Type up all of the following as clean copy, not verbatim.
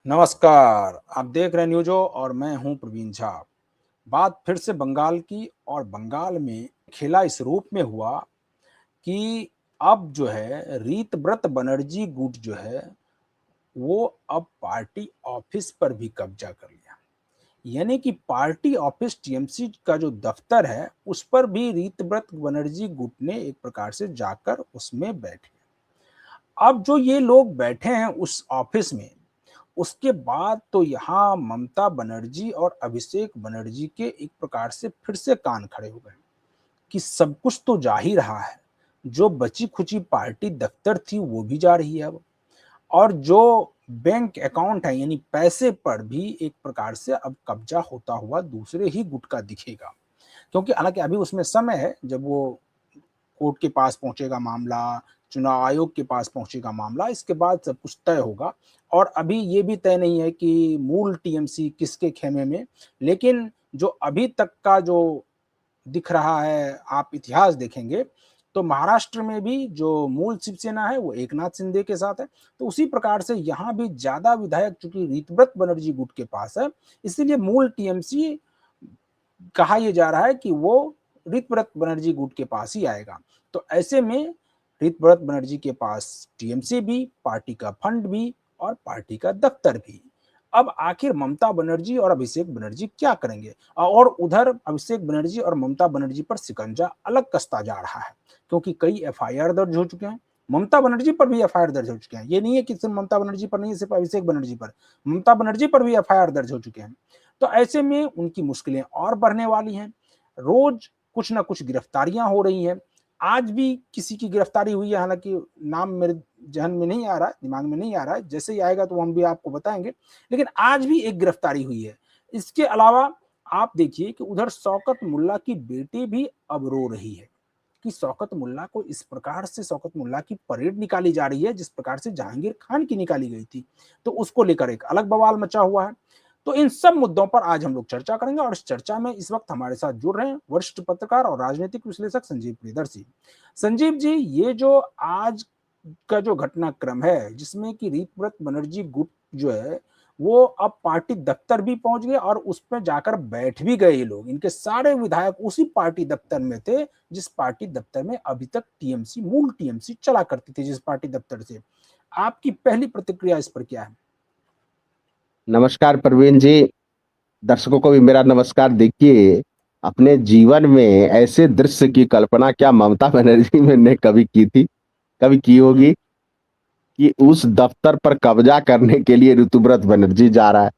नमस्कार, आप देख रहे हैं न्यूज़ो और मैं हूं प्रवीण झा। बात फिर से बंगाल की और बंगाल में खेला इस रूप में हुआ कि अब जो है रीतव्रत बनर्जी गुट जो है वो अब पार्टी ऑफिस पर भी कब्जा कर लिया। यानी कि पार्टी ऑफिस टीएमसी का जो दफ्तर है उस पर भी रीतव्रत बनर्जी गुट ने एक प्रकार से जाकर उसमें बैठे। अब जो ये लोग बैठे हैं उस ऑफिस में, उसके बाद तो यहाँ ममता बनर्जी और अभिषेक बनर्जी के एक प्रकार से फिर से कान खड़े हो गए कि सब कुछ तो जा ही रहा है। जो बची खुची पार्टी दफ्तर थी वो भी जा रही है अब, और जो बैंक अकाउंट है यानी पैसे पर भी एक प्रकार से अब कब्जा होता हुआ दूसरे ही गुट का दिखेगा। क्योंकि हालांकि अभी उसमें समय है, जब वो कोर्ट के पास पहुंचेगा मामला, चुनाव आयोग के पास पहुंचेगा मामला, इसके बाद सब कुछ तय होगा। और अभी ये भी तय नहीं है कि मूल टीएमसी किसके खेमे में, लेकिन जो अभी तक का जो दिख रहा है, आप इतिहास देखेंगे तो महाराष्ट्र में भी जो मूल शिवसेना है वो एकनाथ शिंदे के साथ है। तो उसी प्रकार से यहाँ भी ज्यादा विधायक चूंकि रीतव्रत बनर्जी गुट के पास है, इसीलिए मूल टीएमसी कहा यह जा रहा है कि वो ऋतव्रत बनर्जी गुट के पास ही आएगा। तो ऐसे में ऋतव्रत बनर्जी के पास टीएमसी भी, पार्टी का फंड भी और पार्टी का दफ्तर भी। अब आखिर ममता बनर्जी और अभिषेक बनर्जी क्या करेंगे? और उधर अभिषेक बनर्जी और ममता बनर्जी पर शिकंजा अलग कसता जा रहा है, क्योंकि कई एफआईआर दर्ज हो चुके हैं। ममता बनर्जी पर भी एफआईआर दर्ज हो चुके हैं। ये नहीं है कि सिर्फ ममता बनर्जी पर नहीं, सिर्फ अभिषेक बनर्जी पर, ममता बनर्जी पर भी एफआईआर दर्ज हो चुके हैं। तो ऐसे में उनकी मुश्किलें और बढ़ने वाली हैं। रोज कुछ ना कुछ गिरफ्तारियां हो रही हैं। आज भी किसी की गिरफ्तारी हुई है, हालांकि नाम मेरे जहन में नहीं आ रहा है, दिमाग में नहीं आ रहा है, जैसे ही आएगा तो हम भी आपको बताएंगे। लेकिन आज भी एक गिरफ्तारी हुई है। इसके अलावा आप देखिए कि उधर शौकत मुल्ला की बेटी भी अब रो रही है कि शौकत मुल्ला को इस प्रकार से, शौकत मुल्ला की परेड निकाली जा रही है जिस प्रकार से जहांगीर खान की निकाली गई थी। तो उसको लेकर एक अलग बवाल मचा हुआ है। तो इन सब मुद्दों पर आज हम लोग चर्चा करेंगे, और इस चर्चा में इस वक्त हमारे साथ जुड़ रहे हैं वरिष्ठ पत्रकार और राजनीतिक विश्लेषक संजीव प्रियदर्शी। संजीव जी, ये जो आज का जो घटनाक्रम है जिसमें कि रीतव्रत बनर्जी गुट जो है वो अब पार्टी दफ्तर भी पहुंच गए और उस पर जाकर बैठ भी गए। ये लोग, इनके सारे विधायक उसी पार्टी दफ्तर में थे जिस पार्टी दफ्तर में अभी तक टीएमसी, मूल टीएमसी चला करती थी, जिस पार्टी दफ्तर से। आपकी पहली प्रतिक्रिया इस पर क्या है? नमस्कार प्रवीण जी। दर्शकों को भी मेरा नमस्कार। देखिए, अपने जीवन में ऐसे दृश्य की कल्पना क्या ममता बनर्जी ने कभी की थी, कभी की होगी, कि उस दफ्तर पर कब्जा करने के लिए ऋतुव्रत बनर्जी जा रहा है।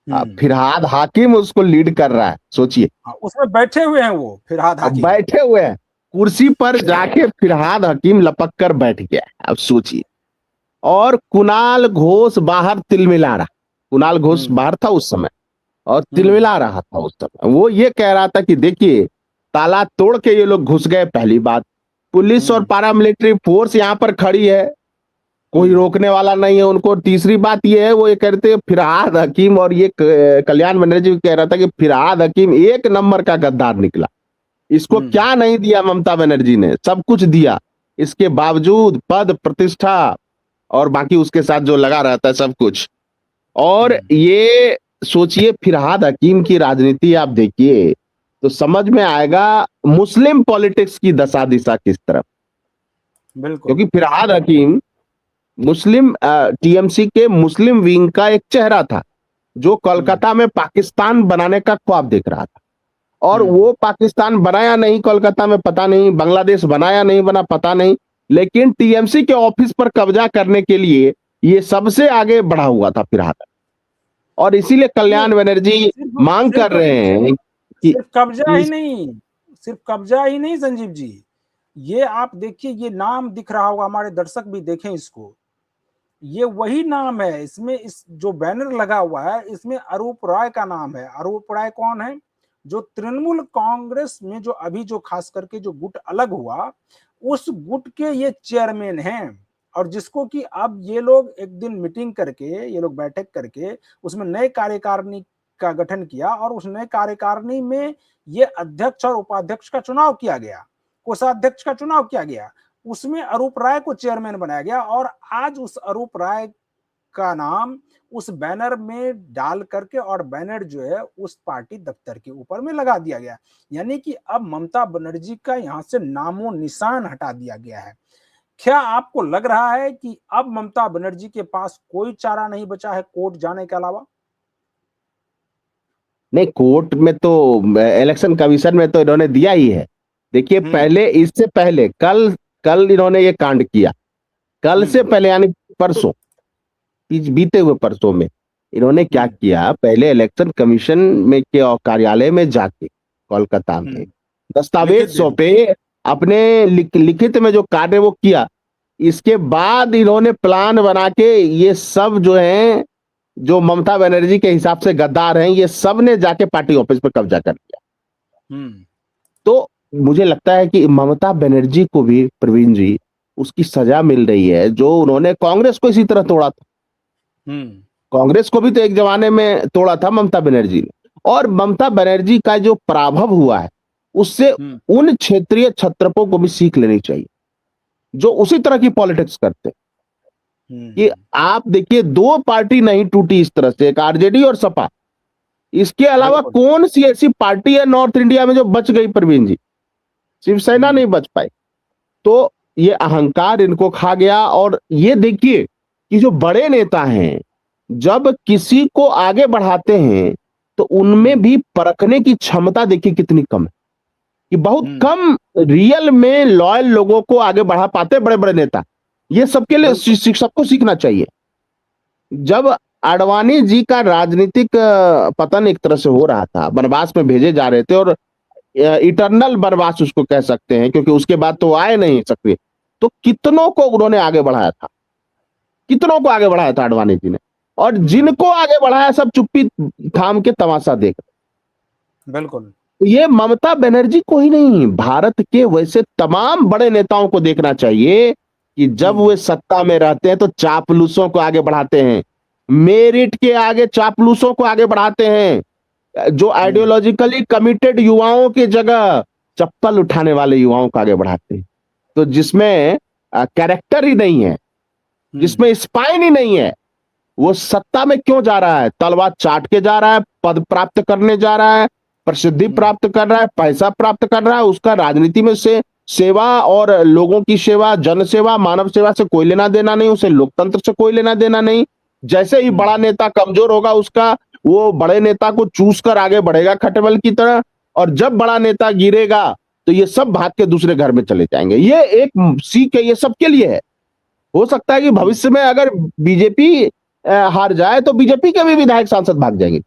हम्म। फिरहाद हाकिम उसको लीड कर रहा है, सोचिए। हाँ, उसमें बैठे हुए हैं वो फिरहाद अब हाकिम। बैठे हुए हैं कुर्सी पर, जाके फिरहाद हकीम लपक कर बैठ गया है। अब सोचिए। और कुणाल घोष बाहर तिलमिला रहा। कुणाल घोष हम्म। बाहर था उस समय और हम्म। तिलमिला रहा था उस समय। वो ये कह रहा था कि देखिए, ताला तोड़ के ये लोग घुस गए, पहली बात। पुलिस और हम्म। पारामिलिट्री फोर्स यहाँ पर खड़ी है, कोई हम्म। रोकने वाला नहीं है उनको। तीसरी बात ये है, वो ये कहते हैं फिरहाद हकीम, और ये कल्याण बनर्जी कह रहा था कि फिरहाद हकीम एक नंबर का गद्दार निकला। इसको हम्म। क्या नहीं दिया ममता बनर्जी ने, सब कुछ दिया। इसके बावजूद पद प्रतिष्ठा और बाकी उसके साथ जो लगा रहता है सब कुछ। और हम्म। ये सोचिए, फिरहाद हकीम की राजनीति आप देखिए तो समझ में आएगा मुस्लिम पॉलिटिक्स की दशा दिशा किस तरफ। बिल्कुल। क्योंकि फिरहाद हकीम मुस्लिम टीएमसी के मुस्लिम विंग का एक चेहरा था, जो हम्म। कोलकाता में पाकिस्तान बनाने का ख्वाब देख रहा था। और हम्म। वो पाकिस्तान बनाया नहीं, कोलकाता में पता नहीं, बांग्लादेश बनाया नहीं बना पता नहीं, लेकिन टीएमसी के ऑफिस पर कब्जा करने के लिए ये सबसे आगे बढ़ा हुआ था फिरहाद। और इसीलिए नहीं, कल्याण बनर्जी सिर्फ मांग कर सिर्फ रहे सिर्फ हैं कि सिर्फ कब्जा ही इस नहीं, सिर्फ कब्जा ही नहीं संजीव जी। ये आप देखिए, ये नाम दिख रहा होगा, हमारे दर्शक भी देखें इसको। ये वही नाम है, इसमें इस जो बैनर लगा हुआ है इसमें अरूप राय का नाम है। अरूप राय कौन है? जो तृणमूल कांग्रेस में जो अभी जो खास करके जो गुट अलग हुआ, उस गुट के ये चेयरमैन हैं। और जिसको कि अब ये लोग एक दिन मीटिंग करके, ये लोग बैठक करके उसमें नए कार्यकारिणी का गठन किया, और उस नए कार्यकारिणी में ये अध्यक्ष और उपाध्यक्ष का चुनाव किया गया, कोषाध्यक्ष का चुनाव किया गया। उसमें अरूप राय को चेयरमैन बनाया गया, और आज उस अरूप राय का नाम उस बैनर में डाल करके और बैनर जो है उस पार्टी दफ्तर के ऊपर में लगा दिया गया। यानी कि अब ममता बनर्जी का यहां से नामो निशान हटा दिया गया है। क्या आपको लग रहा है कि अब ममता बनर्जी के पास कोई चारा नहीं बचा है कोर्ट जाने के अलावा? नहीं, कोर्ट में तो इलेक्शन कमीशन में तो इन्होंने दिया ही है। देखिए, हम्म पहले इससे पहले कल कल इन्होंने ये कांड किया। कल से हम्म पहले यानी परसों, बीते हुए परसों में इन्होंने क्या हम्म किया, पहले इलेक्शन कमीशन में के और कार्यालय में जाके कोलकाता में लिखित दस्तावेज दे दी। सौंपे, अपने लिखित में जो कार्य वो किया। इसके बाद इन्होंने प्लान बना के ये सब जो है, जो ममता बनर्जी के हिसाब से गद्दार हैं, ये सब ने जाके पार्टी ऑफिस पर कब्जा कर लिया। हम्म तो मुझे लगता है कि ममता बनर्जी को भी, प्रवीण जी, उसकी सजा मिल रही है जो उन्होंने कांग्रेस को इसी तरह तोड़ा था। हम्म कांग्रेस को भी तो एक जमाने में तोड़ा था ममता बनर्जी ने। और ममता बनर्जी का जो पराभव हुआ है, उससे हम्म उन क्षेत्रीय छत्रपों को भी सीख लेनी चाहिए जो उसी तरह की पॉलिटिक्स करते हैं। कि हम्म आप देखिए, दो पार्टी नहीं टूटी इस तरह से, एक आरजेडी और सपा। इसके अलावा बिल्कुल। कौन सी ऐसी पार्टी है नॉर्थ इंडिया में जो बच गई, प्रवीण जी? शिवसेना हम्म नहीं बच पाई। तो ये अहंकार इनको खा गया। और ये देखिए कि जो बड़े नेता हैं, जब किसी को आगे बढ़ाते हैं तो उनमें हम्म भी परखने की क्षमता देखिए कितनी कम है। कि बहुत हम्म कम रियल में लॉयल लोगों को आगे बढ़ा पाते बड़े बड़े नेता। ये सबके लिए बिल्कुल। सबको सीखना चाहिए। जब आडवाणी जी का राजनीतिक पतन एक तरह से हो रहा था, वनवास में भेजे जा रहे थे, और इटरनल वनवास उसको कह सकते हैं, क्योंकि उसके बाद तो आए नहीं सकते। तो कितनों को उन्होंने आगे बढ़ाया था, कितनों को आगे बढ़ाया था आडवाणी जी ने। और हम्म जिनको आगे बढ़ाया, सब चुप्पी थाम के तमाशा देख। बिल्कुल। ये ममता बनर्जी को ही नहीं, भारत के वैसे तमाम बड़े नेताओं को देखना चाहिए कि जब हम्म वे सत्ता में रहते हैं तो चापलूसों को आगे बढ़ाते हैं, मेरिट के आगे चापलूसों को आगे बढ़ाते हैं, जो हम्म आइडियोलॉजिकली कमिटेड युवाओं की जगह चप्पल उठाने वाले युवाओं को आगे बढ़ाते हैं। तो जिसमें कैरेक्टर ही नहीं है, हम्म जिसमें स्पाइन ही नहीं है, वो सत्ता में क्यों जा रहा है? तलवार चाट के जा रहा है, पद प्राप्त करने जा रहा है, प्रसिद्धि हम्म प्राप्त कर रहा है, पैसा प्राप्त कर रहा है। उसका राजनीति में से सेवा और लोगों की सेवा, जन सेवा, मानव सेवा से कोई लेना देना नहीं, उसे लोकतंत्र से कोई लेना देना नहीं। जैसे ही बड़ा हम्म नेता कमजोर होगा, उसका वो बड़े नेता को चूस कर आगे बढ़ेगा खटमल की तरह। और जब बड़ा नेता गिरेगा तो ये सब भाग के दूसरे घर में चले जाएंगे। ये एक सीख है, ये सबके लिए है। हो सकता है कि हम्म भविष्य में अगर बीजेपी हार जाए तो बीजेपी के भी विधायक सांसद भाग जाएंगे,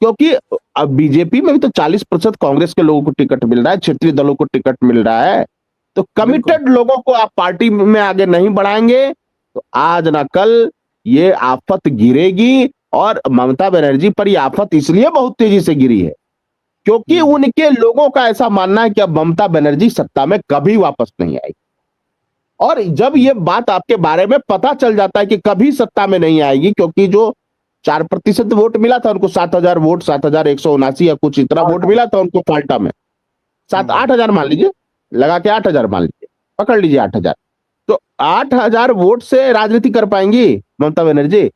क्योंकि अब बीजेपी में भी तो 40% कांग्रेस के लोगों को टिकट मिल रहा है, क्षेत्रीय दलों को टिकट मिल रहा है। तो बिल्कुल। कमिटेड लोगों को आप पार्टी में आगे नहीं बढ़ाएंगे तो आज ना कल ये आफत गिरेगी। और ममता बनर्जी पर यह आफत इसलिए बहुत तेजी से गिरी है क्योंकि हम्म उनके लोगों का ऐसा मानना है कि अब ममता बनर्जी सत्ता में कभी वापस नहीं आएगी। और जब ये बात आपके बारे में पता चल जाता है कि कभी सत्ता में नहीं आएगी, क्योंकि जो 4% वोट मिला था उनको, 7,000 वोट, 7,179 या कुछ इतना वोट और मिला था उनको फाल्टा में, सात हम्म 8,000 मान लीजिए, लगा के 8,000 मान लीजिए, पकड़ लीजिए 8,000। तो 8,000 वोट से राजनीति कर पाएंगी ममता बनर्जी?